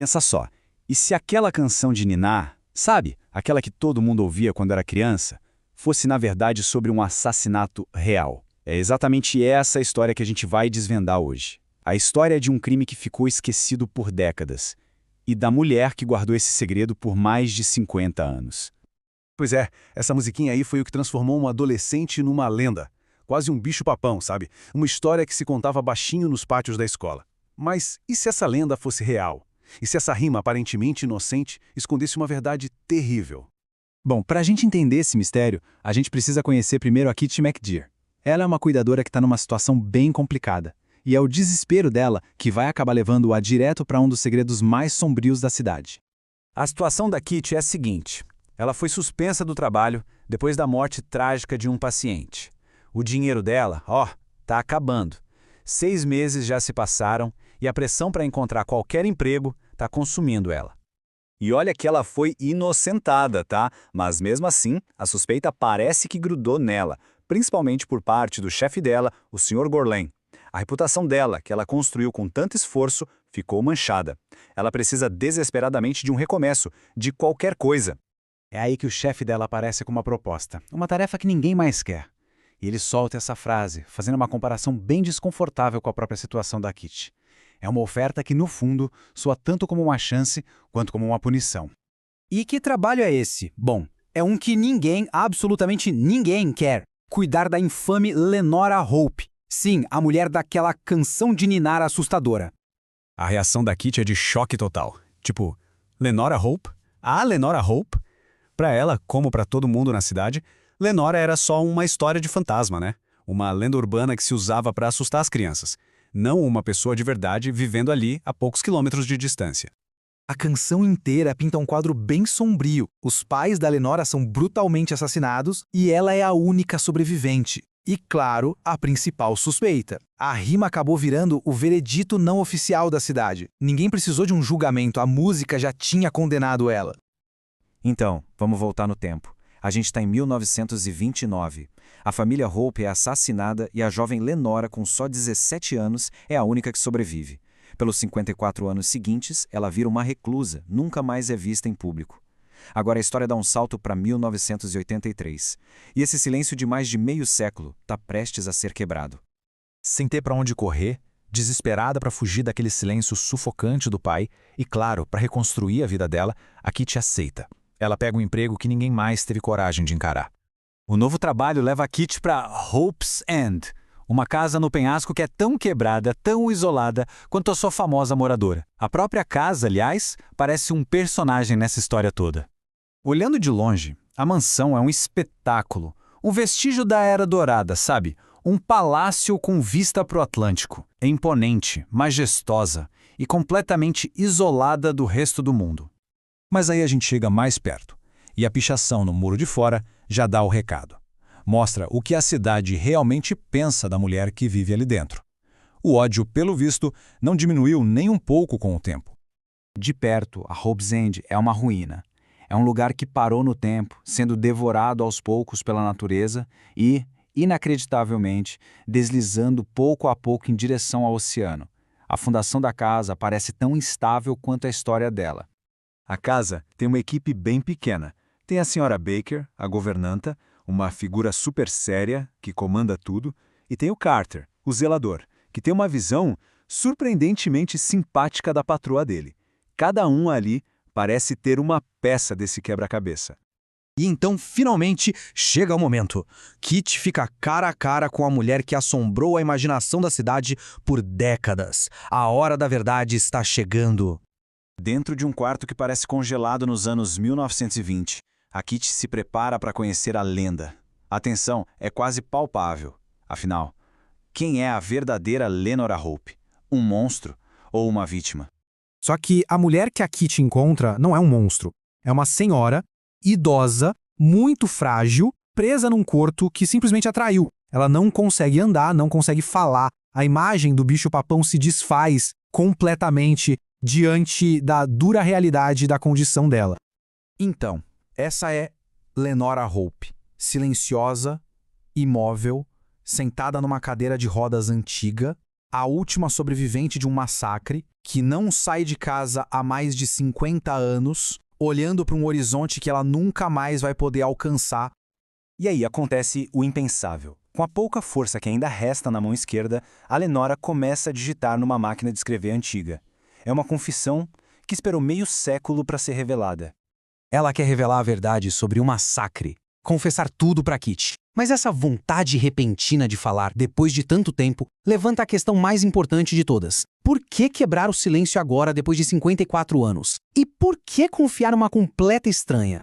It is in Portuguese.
Pensa só, e se aquela canção de ninar, sabe, aquela que todo mundo ouvia quando era criança, fosse na verdade sobre um assassinato real? É exatamente essa a história que a gente vai desvendar hoje. A história de um crime que ficou esquecido por décadas, e da mulher que guardou esse segredo por mais de 50 anos. Pois é, essa musiquinha aí foi o que transformou um adolescente numa lenda. Quase um bicho-papão, sabe? Uma história que se contava baixinho nos pátios da escola. Mas e se essa lenda fosse real? E se essa rima aparentemente inocente escondesse uma verdade terrível? Bom, para a gente entender esse mistério, a gente precisa conhecer primeiro a Kitty McDear. Ela é uma cuidadora que está numa situação bem complicada. E é o desespero dela que vai acabar levando-a direto para um dos segredos mais sombrios da cidade. A situação da Kitty é a seguinte. Ela foi suspensa do trabalho depois da morte trágica de um paciente. O dinheiro dela, tá acabando. 6 meses já se passaram e a pressão para encontrar qualquer emprego tá consumindo ela. E olha que ela foi inocentada, tá? Mas mesmo assim, a suspeita parece que grudou nela, principalmente por parte do chefe dela, o Sr. Gorlain. A reputação dela, que ela construiu com tanto esforço, ficou manchada. Ela precisa desesperadamente de um recomeço, de qualquer coisa. É aí que o chefe dela aparece com uma proposta, uma tarefa que ninguém mais quer. E ele solta essa frase, fazendo uma comparação bem desconfortável com a própria situação da Kitty. É uma oferta que, no fundo, soa tanto como uma chance quanto como uma punição. E que trabalho é esse? Bom, é um que ninguém, absolutamente ninguém quer. Cuidar da infame Lenora Hope. Sim, a mulher daquela canção de ninar assustadora. A reação da Kitty é de choque total. Tipo, Lenora Hope? Ah, Lenora Hope? Para ela, como para todo mundo na cidade, Lenora era só uma história de fantasma, né? Uma lenda urbana que se usava para assustar as crianças. Não uma pessoa de verdade vivendo ali a poucos quilômetros de distância. A canção inteira pinta um quadro bem sombrio. Os pais da Lenora são brutalmente assassinados e ela é a única sobrevivente. E, claro, a principal suspeita. A rima acabou virando o veredito não oficial da cidade. Ninguém precisou de um julgamento, a música já tinha condenado ela. Então, vamos voltar no tempo. A gente está em 1929. A família Hope é assassinada e a jovem Lenora, com só 17 anos, é a única que sobrevive. Pelos 54 anos seguintes, ela vira uma reclusa, nunca mais é vista em público. Agora a história dá um salto para 1983. E esse silêncio de mais de meio século está prestes a ser quebrado. Sem ter para onde correr, desesperada para fugir daquele silêncio sufocante do pai e, claro, para reconstruir a vida dela, a Kitty aceita. Ela pega um emprego que ninguém mais teve coragem de encarar. O novo trabalho leva a Kitty para Hope's End, uma casa no penhasco que é tão quebrada, tão isolada, quanto a sua famosa moradora. A própria casa, aliás, parece um personagem nessa história toda. Olhando de longe, a mansão é um espetáculo, um vestígio da Era Dourada, sabe? Um palácio com vista para o Atlântico. É imponente, majestosa e completamente isolada do resto do mundo. Mas aí a gente chega mais perto, e a pichação no muro de fora já dá o recado. Mostra o que a cidade realmente pensa da mulher que vive ali dentro. O ódio, pelo visto, não diminuiu nem um pouco com o tempo. De perto, a Hope's End é uma ruína. É um lugar que parou no tempo, sendo devorado aos poucos pela natureza e, inacreditavelmente, deslizando pouco a pouco em direção ao oceano. A fundação da casa parece tão instável quanto a história dela. A casa tem uma equipe bem pequena. Tem a senhora Baker, a governanta, uma figura super séria que comanda tudo, e tem o Carter, o zelador, que tem uma visão surpreendentemente simpática da patroa dele. Cada um ali parece ter uma peça desse quebra-cabeça. E então, finalmente, chega o momento. Kitty fica cara a cara com a mulher que assombrou a imaginação da cidade por décadas. A hora da verdade está chegando. Dentro de um quarto que parece congelado nos anos 1920, a Kitty se prepara para conhecer a lenda. A tensão é quase palpável. Afinal, quem é a verdadeira Lenora Hope? Um monstro ou uma vítima? Só que a mulher que a Kitty encontra não é um monstro. É uma senhora, idosa, muito frágil, presa num corpo que simplesmente atraiu. Ela não consegue andar, não consegue falar. A imagem do bicho-papão se desfaz completamente diante da dura realidade da condição dela. Então, essa é Lenora Hope, silenciosa, imóvel, sentada numa cadeira de rodas antiga, a última sobrevivente de um massacre, que não sai de casa há mais de 50 anos, olhando para um horizonte que ela nunca mais vai poder alcançar. E aí acontece o impensável. Com a pouca força que ainda resta na mão esquerda, a Lenora começa a digitar numa máquina de escrever antiga. É uma confissão que esperou meio século para ser revelada. Ela quer revelar a verdade sobre o massacre, confessar tudo para Kitty. Mas essa vontade repentina de falar depois de tanto tempo levanta a questão mais importante de todas. Por que quebrar o silêncio agora depois de 54 anos? E por que confiar numa completa estranha?